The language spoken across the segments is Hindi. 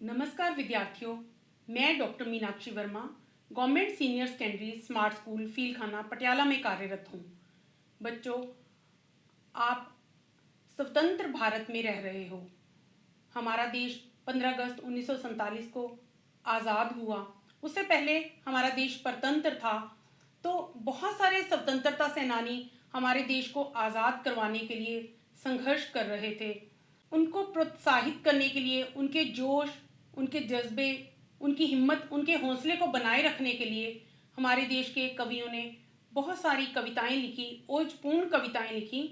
नमस्कार विद्यार्थियों, मैं doctor Meenakshi Verma government senior secondary smart school Feelkhana Patiala में कार्यरत हूँ। बच्चों, आप स्वतंत्र भारत में रह रहे हो। हमारा देश 15 अगस्त 1947 को आज़ाद हुआ। उससे पहले हमारा देश परतंत्र था, तो बहुत सारे स्वतंत्रता सेनानी हमारे देश को आज़ाद करवाने के लिए संघर्ष कर रहे थे। उनको प्रोत्साहित करने के लिए, उनके जोश, उनके जज्बे, उनकी हिम्मत, उनके हौसले को बनाए रखने के लिए हमारे देश के कवियों ने बहुत सारी कविताएं लिखी, ओजपूर्ण कविताएं लिखी।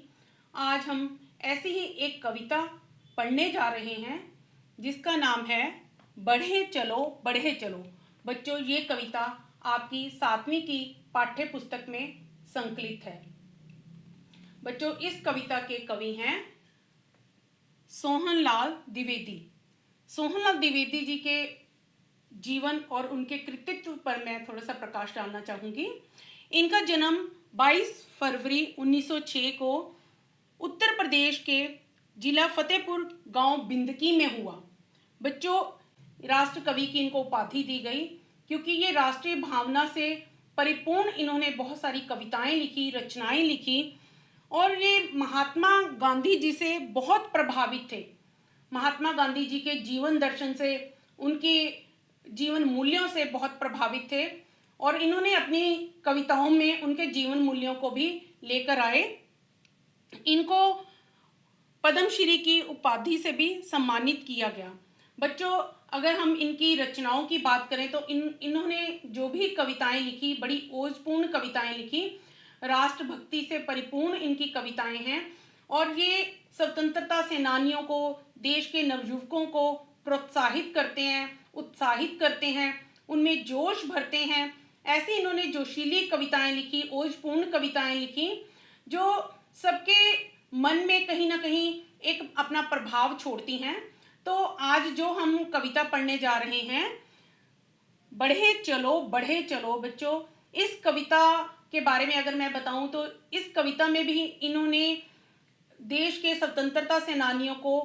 आज हम ऐसी ही एक कविता पढ़ने जा रहे हैं जिसका नाम है बढ़े चलो बढ़े चलो। बच्चों, ये कविता आपकी 7वीं की पाठ्य पुस्तक में संकलित है। बच्चों, इस कविता के कवि हैं सोहनलाल द्विवेदी। सोहनलाल द्विवेदी जी के जीवन और उनके कृतित्व पर मैं थोड़ा सा प्रकाश डालना चाहूँगी। इनका जन्म 22 फरवरी 1906 को उत्तर प्रदेश के जिला फतेहपुर गांव बिंदकी में हुआ। बच्चों, राष्ट्र कवि की इनको उपाधि दी गई क्योंकि ये राष्ट्रीय भावना से परिपूर्ण इन्होंने बहुत सारी कविताएं लिखी, रचनाएं लिखी और ये महात्मा गांधी जी से बहुत प्रभावित थे। महात्मा गांधी जी के जीवन दर्शन से, उनके जीवन मूल्यों से बहुत प्रभावित थे और इन्होंने अपनी कविताओं में उनके जीवन मूल्यों को भी लेकर आए। इनको पद्मश्री की उपाधि से भी सम्मानित किया गया। बच्चों, अगर हम इनकी रचनाओं की बात करें तो इन्होंने जो भी कविताएं लिखी, बड़ी ओजपूर्ण कविताएं लिखी, राष्ट्रभक्ति से परिपूर्ण इनकी कविताएं हैं और ये स्वतंत्रता सेनानियों को, देश के नवयुवकों को प्रोत्साहित करते हैं, उत्साहित करते हैं, उनमें जोश भरते हैं। ऐसी इन्होंने जोशीली कविताएं लिखी, ओजपूर्ण कविताएं लिखी जो सबके मन में कहीं ना कहीं एक अपना प्रभाव छोड़ती हैं। तो आज जो हम कविता पढ़ने जा रहे हैं, बढ़े चलो बच्चों, इस कविता के बारे में अगर मैं बताऊं तो इस कविता में भी इन्होंने देश के स्वतंत्रता सेनानियों को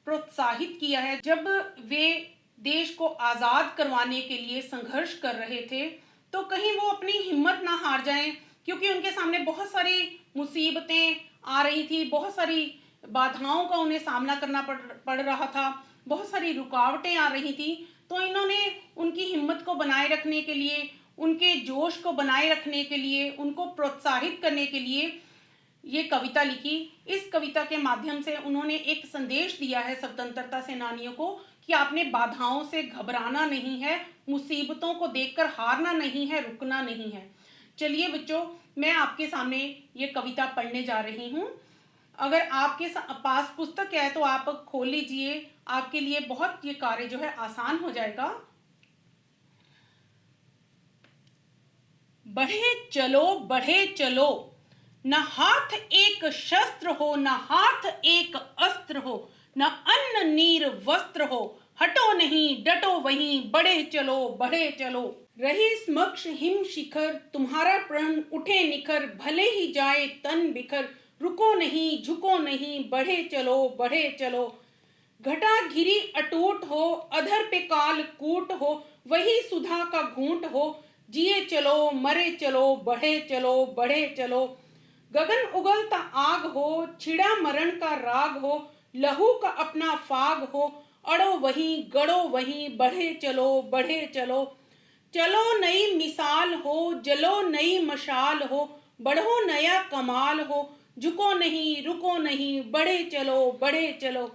प्रोत्साहित किया है। जब वे देश को आज़ाद करवाने के लिए संघर्ष कर रहे थे तो कहीं वो अपनी हिम्मत ना हार जाएं, क्योंकि उनके सामने बहुत सारी मुसीबतें आ रही थी, बहुत सारी बाधाओं का उन्हें सामना करना पड़ रहा था, बहुत सारी रुकावटें आ रही थी। तो इन्होंने उनकी हिम्मत को बनाए रखने के लिए, उनके जोश को बनाए रखने के लिए, उनको प्रोत्साहित करने के लिए ये कविता लिखी। इस कविता के माध्यम से उन्होंने एक संदेश दिया है स्वतंत्रता सेनानियों को कि आपने बाधाओं से घबराना नहीं है, मुसीबतों को देखकर हारना नहीं है, रुकना नहीं है। चलिए बच्चों, मैं आपके सामने ये कविता पढ़ने जा रही हूँ। अगर आपके पास पुस्तक है तो आप खोल लीजिए, आपके लिए बहुत ये कार्य जो है आसान हो जाएगा। बढ़े चलो, न हाथ एक शस्त्र हो, न हाथ एक अस्त्र हो, न अन्न नीर वस्त्र हो, हटो नहीं डटो वहीं, बढ़े चलो। रही समक्ष हिम शिखर, तुम्हारा प्रण उठे निखर, भले ही जाए तन बिखर, रुको नहीं झुको नहीं, बढ़े चलो। घटा घिरी अटूट हो, अधर पे काल कूट हो, वही सुधा का घूंट हो, जिए चलो मरे चलो, बढ़े चलो। गगन उगलता आग हो, छिड़ा मरण का राग हो, लहू का अपना फाग हो, अड़ो वहीं गड़ो वहीं, बढ़े चलो। चलो नई मिसाल हो, जलो नई मशाल हो, बढ़ो नया कमाल हो, झुको नहीं रुको नहीं, बढ़े चलो।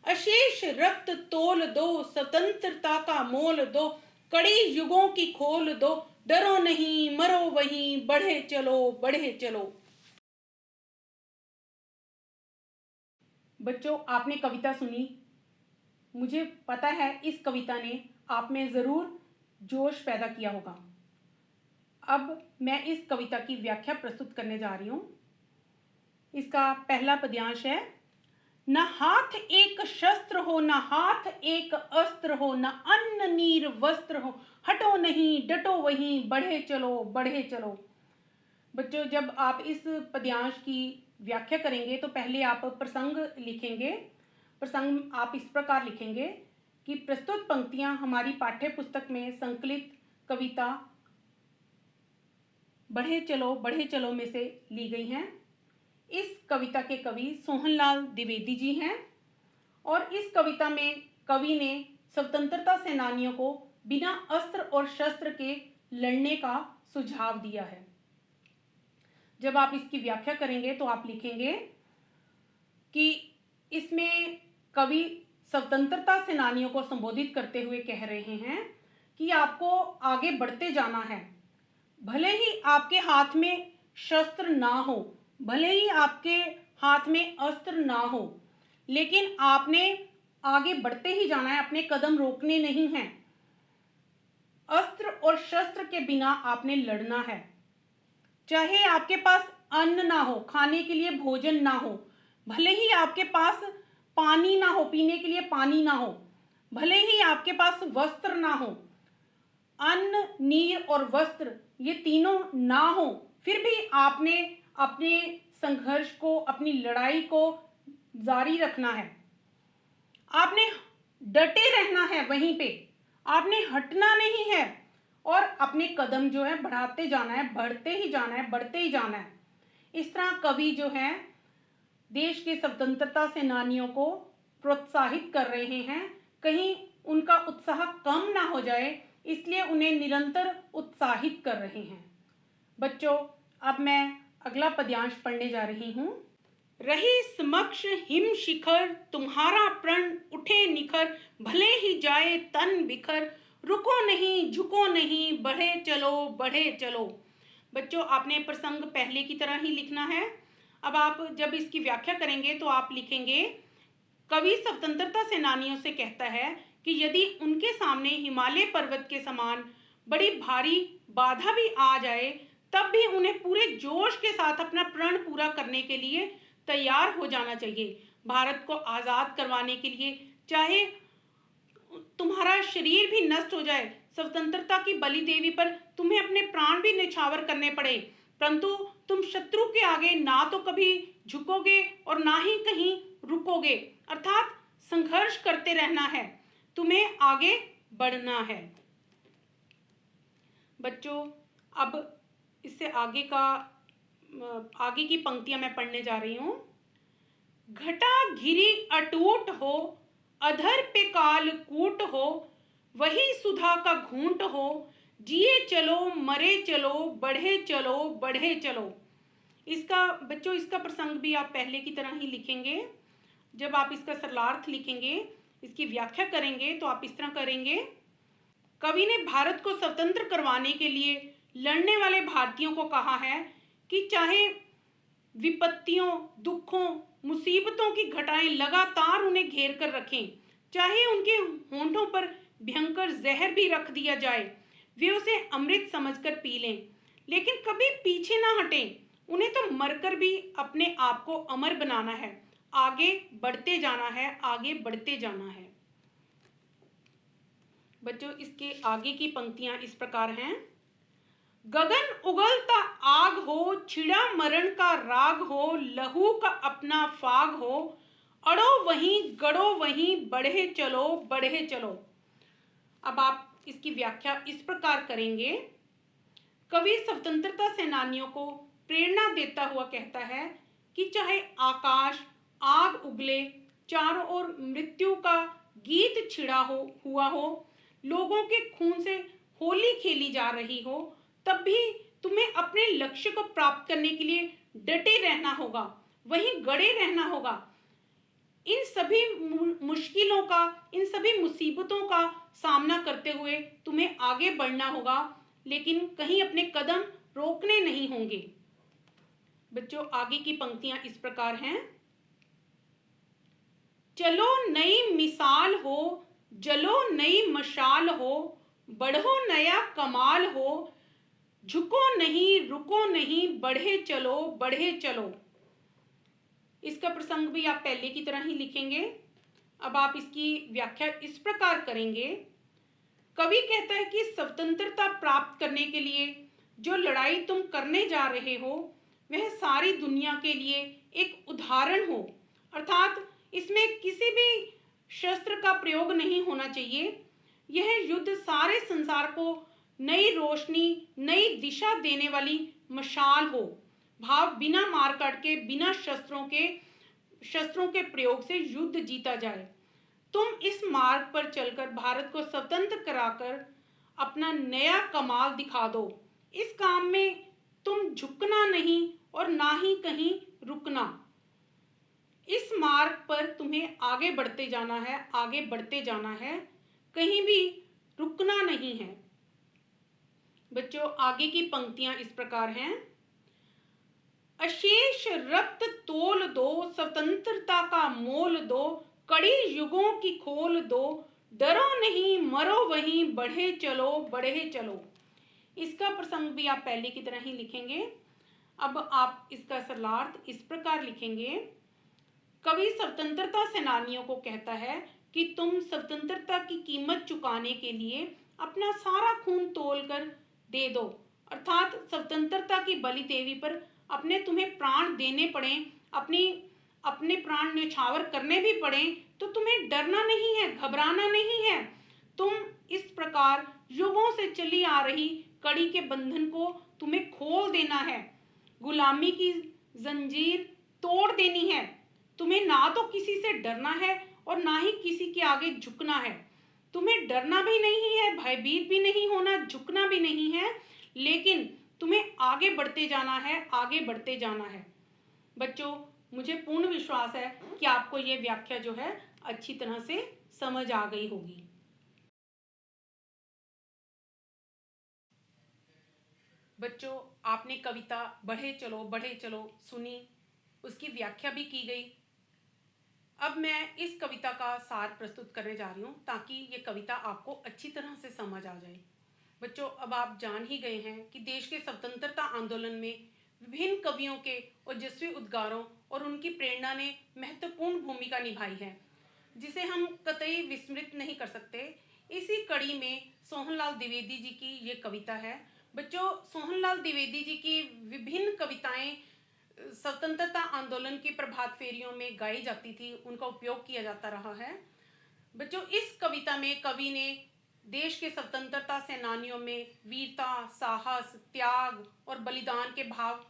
अशेष रक्त तोल दो, स्वतंत्रता का मोल दो, कड़ी युगों की खोल दो, डरो नहीं मरो वहीं, बढ़े चलो। बच्चों, आपने कविता सुनी। मुझे पता है इस कविता ने आप में जरूर जोश पैदा किया होगा। अब मैं इस कविता की व्याख्या प्रस्तुत करने जा रही हूं। इसका पहला पद्यांश है, न हाथ एक शस्त्र हो, न हाथ एक अस्त्र हो, न अन्न नीर वस्त्र हो, हटो नहीं डटो वहीं, बढ़े चलो। बच्चों, जब आप इस पद्यांश की व्याख्या करेंगे तो पहले आप प्रसंग लिखेंगे। प्रसंग आप इस प्रकार लिखेंगे, कि प्रस्तुत पंक्तियां हमारी पाठ्य पुस्तक में संकलित कविता बढ़े चलो में से ली गई हैं। इस कविता के कवि सोहनलाल द्विवेदी जी हैं और इस कविता में कवि ने स्वतंत्रता सेनानियों को बिना अस्त्र और शस्त्र के लड़ने का सुझाव दिया है। जब आप इसकी व्याख्या करेंगे तो आप लिखेंगे कि इसमें कवि स्वतंत्रता सेनानियों को संबोधित करते हुए कह रहे हैं कि आपको आगे बढ़ते जाना है, भले ही आपके हाथ में शस्त्र ना हो, भले ही आपके हाथ में अस्त्र ना हो, लेकिन आपने आगे बढ़ते ही जाना है, अपने कदम रोकने नहीं हैं। अस्त्र और शस्त्र के बिना आपने लड़ना है। चाहे आपके पास अन्न ना हो, खाने के लिए भोजन ना हो, भले ही आपके पास पानी ना हो, पीने के लिए पानी ना हो, भले ही आपके पास वस्त्र ना हो, अन्न, नीर और वस्त्र ये तीनों ना हो, फिर भी आपने अपने संघर्ष को, अपनी लड़ाई को जारी रखना है। आपने डटे रहना है वहीं पे, आपने हटना नहीं है और अपने कदम जो है बढ़ाते जाना है, बढ़ते ही जाना है, बढ़ते ही जाना है। इस तरह कवि जो है देश के स्वतंत्रता सेनानियों को प्रोत्साहित कर रहे हैं, कहीं उनका उत्साह कम ना हो जाए, इसलिए उन्हें निरंतर उत्साहित कर रहे हैं। बच्चों, अब मैं अगला पद्यांश पढ़ने जा रही हूँ। रही समक्ष हिम शिखर, तुम्हारा प्रण उठे निखर, भले ही जाए तन बिखर, रुको नहीं झुको नहीं, बढ़े चलो बढ़े चलो। बच्चों, आपने प्रसंग पहले की तरह ही लिखना है। अब आप जब इसकी व्याख्या करेंगे तो आप लिखेंगे, कवि स्वतंत्रता सेनानियों से कहता है कि यदि उनके सामने हिमालय पर्वत के समान बड़ी भारी बाधा भी आ जाए, तब भी उन्हें पूरे जोश के साथ अपना प्रण पूरा करने के लिए तैयार हो जाना चाहिए। भारत को आज़ाद करवाने के लिए चाहे तुम्हारा शरीर भी नष्ट हो जाए, स्वतंत्रता की बलि देवी पर तुम्हें अपने प्राण भी न्यौछावर करने पड़े, परंतु तुम शत्रु के आगे ना तो कभी झुकोगे और ना ही कहीं रुकोगे। अर्थात संघर्ष करते रहना है, तुम्हें आगे बढ़ना है। बच्चों, अब इससे आगे की पंक्तियां मैं पढ़ने जा रही हूं। घटा घिरी अटूट हो, अधर पे काल कूट हो, वही सुधा का घूंट हो, जिए चलो मरे चलो, बढ़े चलो बढ़े चलो। बच्चों, इसका प्रसंग भी आप पहले की तरह ही लिखेंगे। जब आप इसका सरलार्थ लिखेंगे, इसकी व्याख्या करेंगे तो आप इस तरह करेंगे। कवि ने भारत को स्वतंत्र करवाने के लिए लड़ने वाले भारतीयों को कहा है कि चाहे विपत्तियों, दुखों, मुसीबतों की घटाएं लगातार उन्हें घेर कर रखें, चाहे उनके होंठों पर भयंकर जहर भी रख दिया जाए, वे उसे अमृत समझकर पी लें, लेकिन कभी पीछे ना हटें। उन्हें तो मरकर भी अपने आप को अमर बनाना है, आगे बढ़ते जाना है, आगे बढ़ते जाना है। बच्चों, इसके आगे की पंक्तियां इस प्रकार हैं। गगन उगलता आग हो, छिड़ा मरण का राग हो, लहू का अपना फाग हो, अड़ो वहीं गड़ो वहीं, बढ़े चलो बढ़े चलो। अब आप इसकी व्याख्या इस प्रकार करेंगे। कवि स्वतंत्रता सेनानियों को प्रेरणा देता हुआ कहता है कि चाहे आकाश आग उगले, चारों ओर मृत्यु का गीत छिड़ा हुआ हो, लोगों के खून से होली खेली जा रही हो, तब भी तुम्हें अपने लक्ष्य को प्राप्त करने के लिए डटे रहना होगा, वहीं गड़े रहना होगा। इन सभी मुश्किलों का, इन सभी मुसीबतों का सामना करते हुए तुम्हें आगे बढ़ना होगा, लेकिन कहीं अपने कदम रोकने नहीं होंगे। बच्चों, आगे की पंक्तियां इस प्रकार हैं। चलो नई मिसाल हो, जलो नई मशाल हो, बढ़ो नया कमाल हो, झुको नहीं रुको नहीं, बढ़े चलो बढ़े चलो। इसका प्रसंग भी आप पहले की तरह ही लिखेंगे। अब आप इसकी व्याख्या इस प्रकार करेंगे। कवि कहता है कि स्वतंत्रता प्राप्त करने के लिए जो लड़ाई तुम करने जा रहे हो, वह सारी दुनिया के लिए एक उदाहरण हो, अर्थात इसमें किसी भी शस्त्र का प्रयोग नहीं होना चाहिए। यह युद्ध सारे संसार को नई रोशनी, नई दिशा देने वाली मशाल हो। भाव बिना मारकाट के, बिना शस्त्रों के प्रयोग से युद्ध जीता जाए। तुम इस मार्ग पर चलकर भारत को स्वतंत्र कराकर अपना नया कमाल दिखा दो। इस काम में तुम झुकना नहीं और ना ही कहीं रुकना। इस मार्ग पर तुम्हें आगे बढ़ते जाना है, आगे बढ़ते जाना है, कहीं भी रुकना नहीं है। बच्चों, आगे की पंक्तियां इस प्रकार हैं। अशेष रक्त तोल दो, स्वतंत्रता का मोल दो, कड़ी युगों की खोल दो, डरो नहीं मरो वहीं, बढ़े चलो बढ़े चलो। इसका प्रसंग भी आप पहले की तरह ही लिखेंगे। अब आप इसका सरलार्थ इस प्रकार लिखेंगे। कवि स्वतंत्रता सेनानियों को कहता है कि तुम स्वतंत्रता की कीमत चुकाने के लिए अपना सारा खून तोलकर दे दो, अर्थात स्वतंत्रता की बलि देवी पर अपने तुम्हें प्राण देने पड़े, अपने प्राण न्यौछावर करने भी पड़े, तो तुम्हें डरना नहीं है, घबराना नहीं है। तुम इस प्रकार युगों से चली आ रही कड़ी के बंधन को तुम्हें खोल देना है, गुलामी की जंजीर तोड़ देनी है। तुम्हें ना तो किसी से डरना है और ना ही किसी के आगे झुकना है। तुम्हें डरना भी नहीं है, भयभीत भी नहीं होना, झुकना भी नहीं है, लेकिन तुम्हें आगे बढ़ते जाना है, आगे बढ़ते जाना है। बच्चों, मुझे पूर्ण विश्वास है कि आपको ये व्याख्या जो है अच्छी तरह से समझ आ गई होगी। बच्चों, आपने कविता बढ़े चलो सुनी, उसकी व्याख्या भी की गई। अब मैं इस कविता का सार प्रस्तुत करने जा रही हूँ ताकि ये कविता आपको अच्छी तरह से समझ आ जाए। बच्चों, अब आप जान ही गए हैं कि देश के स्वतंत्रता आंदोलन में विभिन्न कवियों के ओजस्वी उद्गारों और उनकी प्रेरणा ने महत्वपूर्ण भूमिका निभाई है, जिसे हम कतई विस्मृत नहीं कर सकते। इसी कड़ी में सोहनलाल द्विवेदी जी की ये कविता है। बच्चों, सोहनलाल द्विवेदी जी की विभिन्न कविताएं स्वतंत्रता आंदोलन की प्रभात फेरियों में गाई जाती थी, उनका उपयोग किया जाता रहा है। बच्चों, इस कविता में कवि ने देश के स्वतंत्रता सेनानियों में वीरता, साहस, त्याग और बलिदान के भाव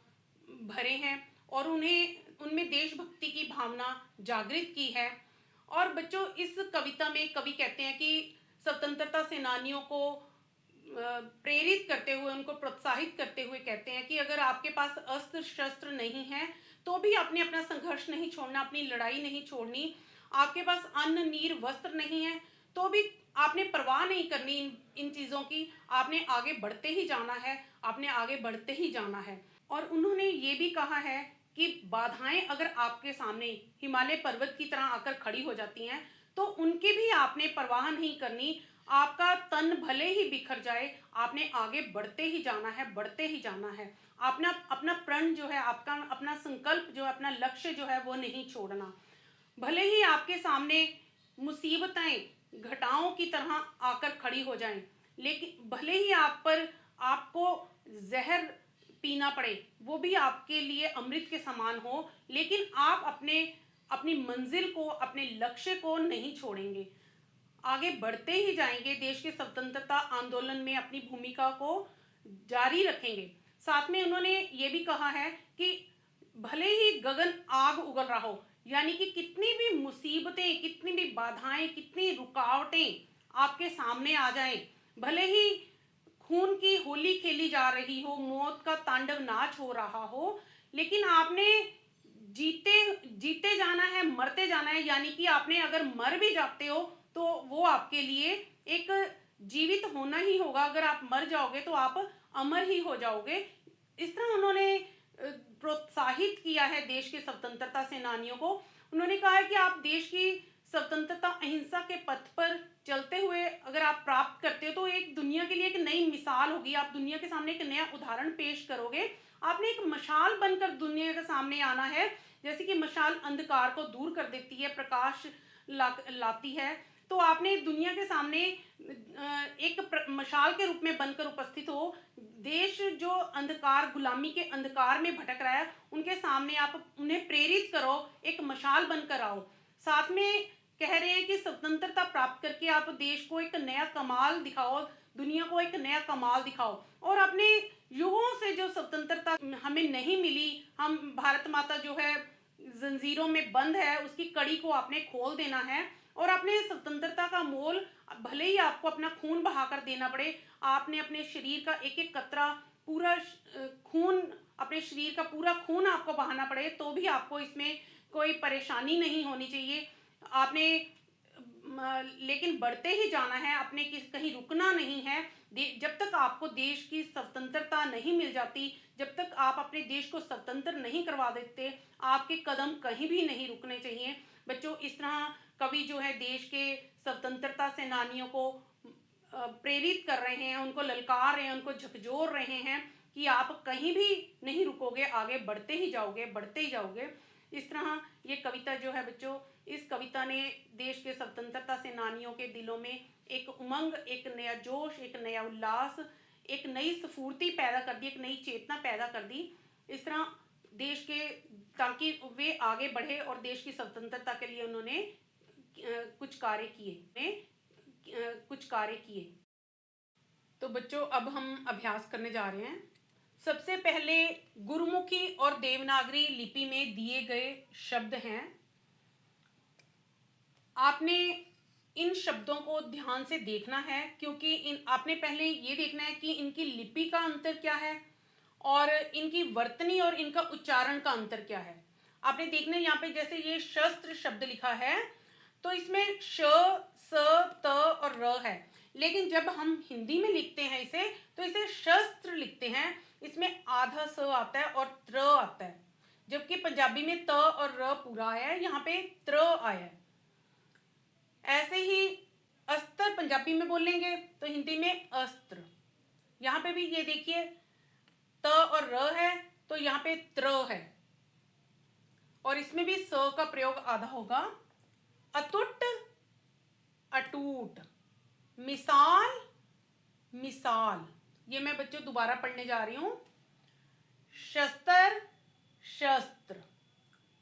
भरे हैं और उनमें देशभक्ति की भावना जागृत की है। और बच्चों, इस कविता में कवि कहते हैं कि स्वतंत्रता सेनानियों को प्रेरित करते हुए, उनको प्रोत्साहित करते हुए कहते हैं कि अगर आपके पास अस्त्र शस्त्र नहीं है तो भी आपने अपना संघर्ष नहीं छोड़ना, अपनी लड़ाई नहीं छोड़नी। आपके पास अन्न, नीर, वस्त्र नहीं है तो भी आपने परवाह नहीं करनी इन चीज़ों की। आपने आगे बढ़ते ही जाना है, आपने आगे बढ़ते ही जाना है। और उन्होंने ये भी कहा है कि बाधाएं अगर आपके सामने हिमालय पर्वत की तरह आकर खड़ी हो जाती हैं तो उनकी भी आपने परवाह नहीं करनी। आपका तन भले ही बिखर जाए, आपने आगे बढ़ते ही जाना है, बढ़ते ही जाना है। आपने अपना प्रण जो है, आपका अपना संकल्प जो है, अपना लक्ष्य जो है वो नहीं छोड़ना। भले ही आपके सामने मुसीबतें घटाओं की तरह आकर खड़ी हो जाएं, लेकिन भले ही आपको जहर पीना पड़े, वो भी आपके लिए अमृत के समान हो, लेकिन आप अपनी मंजिल को, अपने लक्ष्य को नहीं छोड़ेंगे, आगे बढ़ते ही जाएंगे। देश के स्वतंत्रता आंदोलन में अपनी भूमिका को जारी रखेंगे। साथ में उन्होंने ये भी कहा है कि भले ही गगन आग उगल रहा हो, यानी कि कितनी भी मुसीबतें, कितनी भी बाधाएं, कितनी रुकावटें आपके सामने आ जाएं, भले ही खून की होली खेली जा रही हो, मौत का तांडव नाच हो रहा हो, लेकिन आपने जीते जाना है, मरते जाना है। यानी कि आपने अगर मर भी जाते हो तो वो आपके लिए एक जीवित होना ही होगा। अगर आप मर जाओगे तो आप अमर ही हो जाओगे। इस तरह उन्होंने प्रोत्साहित किया है देश के स्वतंत्रता सेनानियों को। उन्होंने कहा है कि आप देश की स्वतंत्रता अहिंसा के पथ पर चलते हुए अगर आप प्राप्त करते हो तो एक दुनिया के लिए एक नई मिसाल होगी। आप दुनिया के सामने एक नया उदाहरण पेश करोगे। आपने एक मशाल बनकर दुनिया के सामने आना है। जैसे कि मशाल अंधकार को दूर कर देती है, प्रकाश लाती है, तो आपने दुनिया के सामने एक मशाल के रूप में बनकर उपस्थित हो। देश जो अंधकार, गुलामी के अंधकार में भटक रहा है, उनके सामने आप उन्हें प्रेरित करो, एक मशाल बनकर आओ। साथ में कह रहे हैं कि स्वतंत्रता प्राप्त करके आप देश को एक नया कमाल दिखाओ, दुनिया को एक नया कमाल दिखाओ। और अपने युगों से जो स्वतंत्रता हमें नहीं मिली, हम भारत माता जो है जंजीरों में बंद है, उसकी कड़ी को आपने खोल देना है। और अपने स्वतंत्रता का मोल भले ही आपको अपना खून बहाकर देना पड़े, आपने अपने शरीर का एक एक कतरा, पूरा खून, अपने शरीर का पूरा खून आपको बहाना पड़े, तो भी आपको इसमें कोई परेशानी नहीं होनी चाहिए। आपने लेकिन बढ़ते ही जाना है, अपने कहीं रुकना नहीं है। जब तक आपको देश की स्वतंत्रता नहीं मिल जाती, जब तक आप अपने देश को स्वतंत्र नहीं करवा देते, आपके कदम कहीं भी नहीं रुकने चाहिए। बच्चों, इस तरह कवि जो है देश के स्वतंत्रता सेनानियों को प्रेरित कर रहे हैं, उनको ललकार रहे हैं, उनको झकझोर रहे हैं कि आप कहीं भी नहीं रुकोगे, आगे बढ़ते ही जाओगे, बढ़ते ही जाओगे। इस तरह ये कविता जो है बच्चों, इस कविता ने देश के स्वतंत्रता सेनानियों के दिलों में एक उमंग, एक नया जोश, एक नया उल्लास, एक नई स्फूर्ति पैदा कर दी, एक नई चेतना पैदा कर दी। इस तरह देश के, ताकि वे आगे बढ़े और देश की स्वतंत्रता के लिए उन्होंने कुछ कार्य किए। तो बच्चों, अब हम अभ्यास करने जा रहे हैं। सबसे पहले गुरुमुखी और देवनागरी लिपि में दिए गए शब्द हैं। आपने इन शब्दों को ध्यान से देखना है, क्योंकि आपने पहले ये देखना है कि इनकी लिपि का अंतर क्या है और इनकी वर्तनी और इनका उच्चारण का अंतर क्या है। आपने देखना है यहाँ पे जैसे ये शस्त्र शब्द लिखा है, तो इसमें श, स, त और र है, लेकिन जब हम हिंदी में लिखते हैं इसे, तो इसे शस्त्र लिखते हैं। इसमें आधा स आता है और त्र आता है, जबकि पंजाबी में त और र पूरा आया है, यहाँ पे त्र आया है। ऐसे ही अस्त्र पंजाबी में बोलेंगे तो हिंदी में अस्त्र। यहाँ पे भी ये देखिए त और र है, तो यहाँ पे त्र है, और इसमें भी स का प्रयोग आधा होगा। अतुट, अटूट, मिसाल, मिसाल। ये मैं बच्चों दोबारा पढ़ने जा रही हूं। शस्त्र, शस्त्र,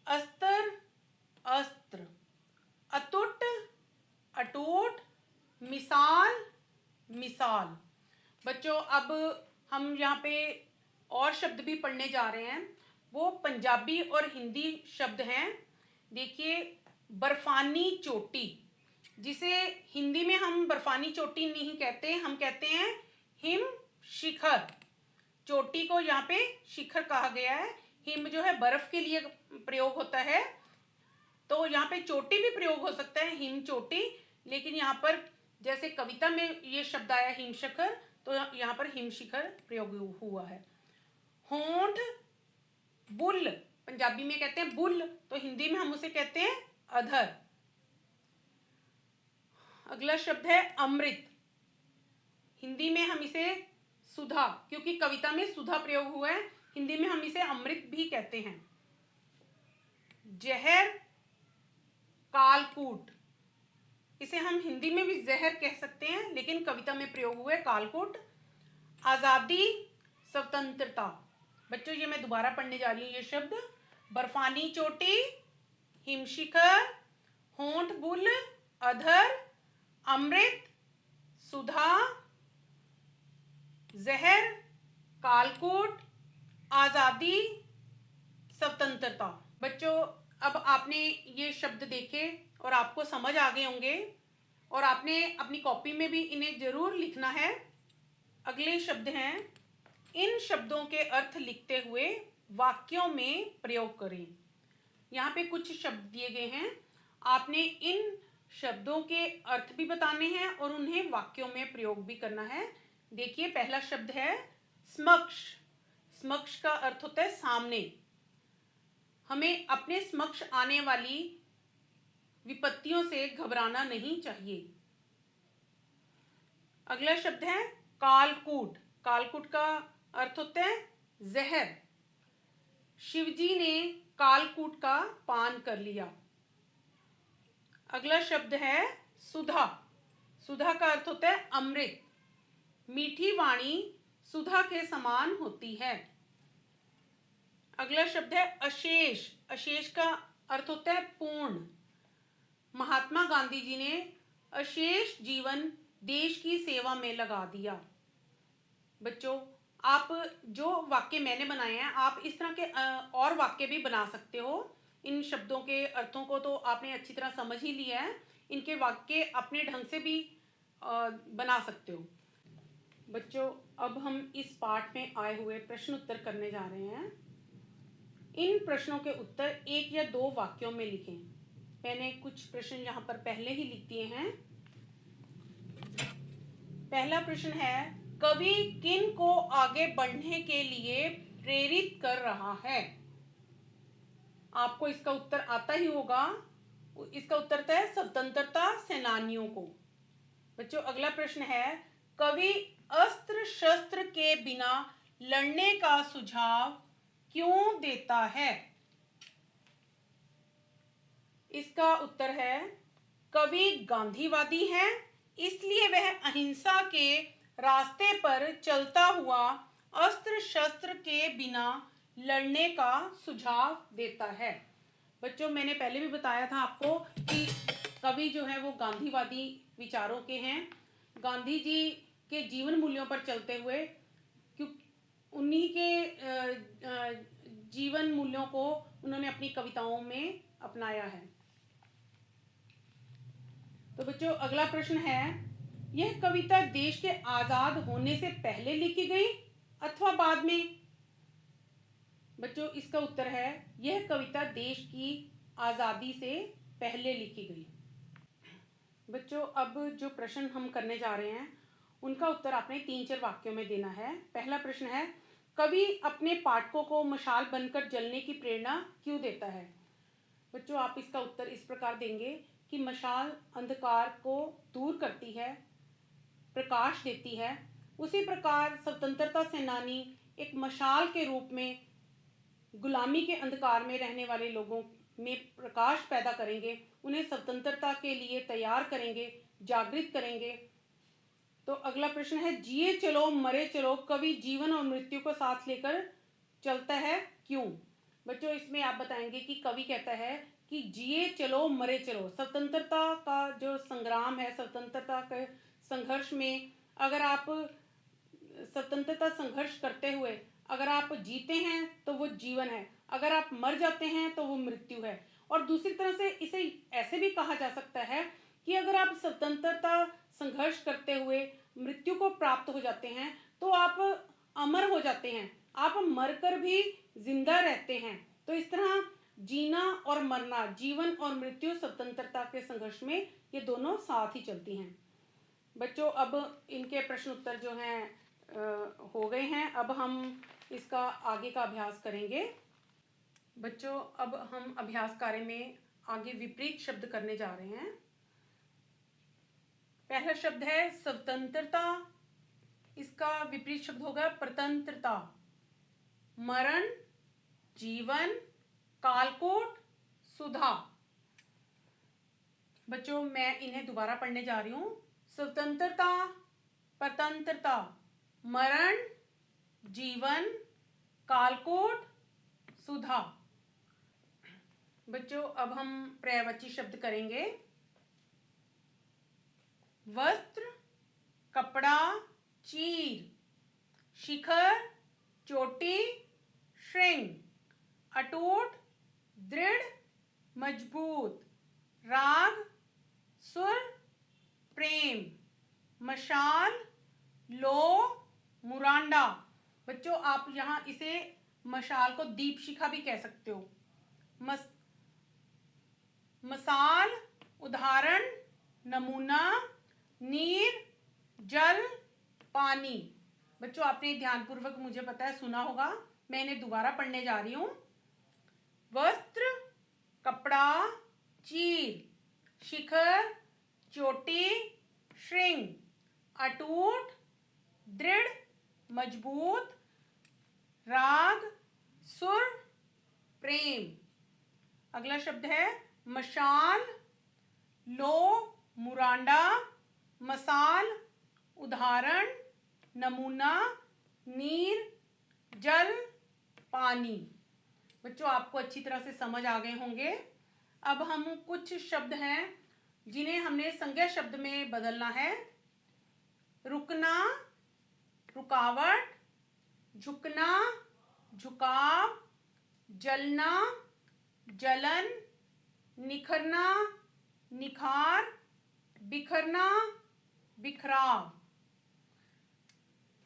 अस्त्र, अस्त्र, अतुट, अटूट, मिसाल, मिसाल। बच्चों, अब हम यहाँ पे और शब्द भी पढ़ने जा रहे हैं, वो पंजाबी और हिंदी शब्द हैं। देखिए, बर्फानी चोटी, जिसे हिंदी में हम बर्फानी चोटी नहीं कहते, हम कहते हैं हिम शिखर। चोटी को यहाँ पे शिखर कहा गया है। हिम जो है बर्फ के लिए प्रयोग होता है, तो यहाँ पे चोटी भी प्रयोग हो सकता है, हिम चोटी। लेकिन यहाँ पर जैसे कविता में ये शब्द आया हिम शिखर, तो यहाँ पर हिम शिखर प्रयोग हुआ है। होंठ, बुल, पंजाबी में कहते हैं बुल, तो हिंदी में हम उसे कहते हैं अधर। अगला शब्द है अमृत। हिंदी में हम इसे सुधा, क्योंकि कविता में सुधा प्रयोग हुआ है, हिंदी में हम इसे अमृत भी कहते हैं। जहर, कालकूट, इसे हम हिंदी में भी जहर कह सकते हैं, लेकिन कविता में प्रयोग हुआ है कालकूट। आजादी, स्वतंत्रता। बच्चों, ये मैं दोबारा पढ़ने जा रही हूँ ये शब्द। बर्फानी चोटी, हिमशिखर, होंठ बुल, अधर, अमृत, सुधा, जहर, कालकूट, आजादी, स्वतंत्रता। बच्चों, अब आपने ये शब्द देखे और आपको समझ आ गए होंगे, और आपने अपनी कॉपी में भी इन्हें जरूर लिखना है। अगले शब्द हैं, इन शब्दों के अर्थ लिखते हुए वाक्यों में प्रयोग करें। यहाँ पे कुछ शब्द दिए गए हैं, आपने इन शब्दों के अर्थ भी बताने हैं और उन्हें वाक्यों में प्रयोग भी करना है। देखिए, पहला शब्द है समक्ष। समक्ष का अर्थ होता है सामने। हमें अपने समक्ष आने वाली विपत्तियों से घबराना नहीं चाहिए। अगला शब्द है कालकूट। कालकूट का अर्थ होता है जहर। शिवजी ने कालकूट का पान कर लिया। अगला शब्द है सुधा। सुधा का अर्थ होता है अमृत। मीठी वाणी सुधा के समान होती है। अगला शब्द है अशेष। अशेष का अर्थ होता है पूर्ण। महात्मा गांधी जी ने अशेष जीवन देश की सेवा में लगा दिया। बच्चों, आप जो वाक्य मैंने बनाए हैं, आप इस तरह के और वाक्य भी बना सकते हो। इन शब्दों के अर्थों को तो आपने अच्छी तरह समझ ही लिया है, इनके वाक्य अपने ढंग से भी बना सकते हो। बच्चों, अब हम इस पाठ में आए हुए प्रश्न उत्तर करने जा रहे हैं। इन प्रश्नों के उत्तर 1 या 2 वाक्यों में लिखें। मैंने कुछ प्रश्न यहाँ पर पहले ही लिख दिए हैं। पहला प्रश्न है, कवि किन को आगे बढ़ने के लिए प्रेरित कर रहा है? आपको इसका उत्तर आता ही होगा। इसका उत्तर है स्वतंत्रता सेनानियों को। बच्चों, अगला प्रश्न है, कवि अस्त्र शस्त्र के बिना लड़ने का सुझाव क्यों देता है? इसका उत्तर है, कवि गांधीवादी है, इसलिए वह अहिंसा के रास्ते पर चलता हुआ अस्त्र शस्त्र के बिना लड़ने का सुझाव देता है। बच्चों, मैंने पहले भी बताया था आपको कि कवि जो है वो गांधीवादी विचारों के हैं। गांधी जी के जीवन मूल्यों पर चलते हुए, क्योंकि उन्हीं के जीवन मूल्यों को उन्होंने अपनी कविताओं में अपनाया है। तो बच्चों, अगला प्रश्न है, यह कविता देश के आजाद होने से पहले लिखी गई अथवा बाद में? बच्चों, इसका उत्तर है, यह कविता देश की आजादी से पहले लिखी गई। बच्चों, अब जो प्रश्न हम करने जा रहे हैं उनका उत्तर आपने 3-4 वाक्यों में देना है। पहला प्रश्न है, कवि अपने पाठकों को मशाल बनकर जलने की प्रेरणा क्यों देता है? बच्चों, आप इसका उत्तर इस प्रकार देंगे कि मशाल अंधकार को दूर करती है, प्रकाश देती है। उसी प्रकार स्वतंत्रता सेनानी एक मशाल के रूप में गुलामी के अंधकार में रहने वाले लोगों में प्रकाश पैदा करेंगे, उन्हें स्वतंत्रता के लिए तैयार करेंगे, जागृत करेंगे। तो अगला प्रश्न है, जिए चलो मरे चलो, कवि जीवन और मृत्यु को साथ लेकर चलता है, क्यों? बच्चों, इसमें आप बताएंगे कि कवि कहता है कि जिए चलो मरे चलो। स्वतंत्रता का जो संग्राम है, स्वतंत्रता के संघर्ष में अगर आप स्वतंत्रता संघर्ष करते हुए अगर आप जीते हैं तो वो जीवन है, अगर आप मर जाते हैं तो वो मृत्यु है। और दूसरी तरह से इसे ऐसे भी कहा जा सकता है कि अगर आप स्वतंत्रता संघर्ष करते हुए मृत्यु को प्राप्त हो जाते हैं तो आप अमर हो जाते हैं, आप मरकर भी जिंदा रहते हैं। तो इस तरह जीना और मरना, जीवन और मृत्यु स्वतंत्रता के संघर्ष में ये दोनों साथ ही चलती हैं। बच्चों, अब इनके प्रश्न उत्तर जो हैं हो गए हैं। अब हम इसका आगे का अभ्यास करेंगे। बच्चों, अब हम अभ्यास कार्य में आगे विपरीत शब्द करने जा रहे हैं। पहला शब्द है स्वतंत्रता, इसका विपरीत शब्द होगा प्रतंत्रता। मरण, जीवन, कालकोट, सुधा। बच्चों, मैं इन्हें दोबारा पढ़ने जा रही हूं। स्वतंत्रता, प्रतंत्रता, मरण, जीवन, कालकोट, सुधा। बच्चों, अब हम पर्यायवाची शब्द करेंगे। वस्त्र, कपड़ा, चीर, शिखर, चोटी, श्रृंग, अटूट, दृढ़, मजबूत, राग, सुर, प्रेम, मशाल, लो, मुरांडा। बच्चों, आप यहां इसे मशाल को दीप शिखा भी कह सकते हो। मसाल, उदाहरण, नमूना, नीर, जल, पानी। बच्चों, आपने ध्यानपूर्वक, मुझे पता है, सुना होगा। मैं इन्हें दोबारा पढ़ने जा रही हूं। वस्त्र, कपड़ा, चीर, शिखर, चोटी, श्रृंग, अटूट, दृढ़, मजबूत, राग, सुर, प्रेम। अगला शब्द है मशाल, लो, मुरांडा, मसाल, उदाहरण, नमूना, नीर, जल, पानी। बच्चों, आपको अच्छी तरह से समझ आ गए होंगे। अब हम कुछ शब्द हैं जिन्हें हमने संज्ञा शब्द में बदलना है। रुकना, रुकावट, झुकना, झुकाव, जलना, जलन, निखरना, निखार, बिखरना, बिखराव।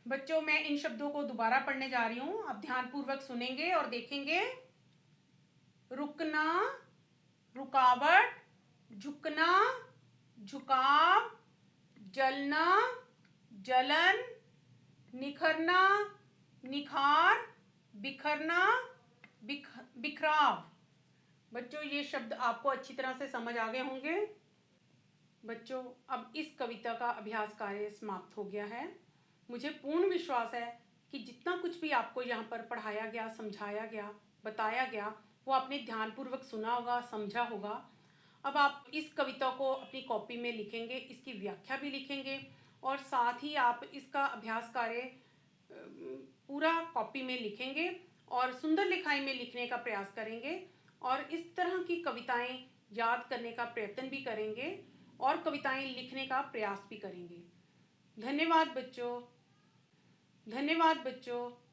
बच्चों, मैं इन शब्दों को दोबारा पढ़ने जा रही हूं, आप ध्यानपूर्वक सुनेंगे और देखेंगे। रुकना, रुकावट, झुकना, झुकाव, जलना, जलन, निखरना, निखार, बिखरना, बिखराव। बच्चों, ये शब्द आपको अच्छी तरह से समझ आ गए होंगे। बच्चों, अब इस कविता का अभ्यास कार्य समाप्त हो गया है। मुझे पूर्ण विश्वास है कि जितना कुछ भी आपको यहाँ पर पढ़ाया गया, समझाया गया, बताया गया, वो आपने ध्यानपूर्वक सुना होगा, समझा होगा। अब आप इस कविता को अपनी कॉपी में लिखेंगे, इसकी व्याख्या भी लिखेंगे और साथ ही आप इसका अभ्यास कार्य पूरा कॉपी में लिखेंगे और सुंदर लिखाई में लिखने का प्रयास करेंगे और इस तरह की कविताएं याद करने का प्रयत्न भी करेंगे और कविताएं लिखने का प्रयास भी करेंगे। धन्यवाद बच्चों। धन्यवाद बच्चों।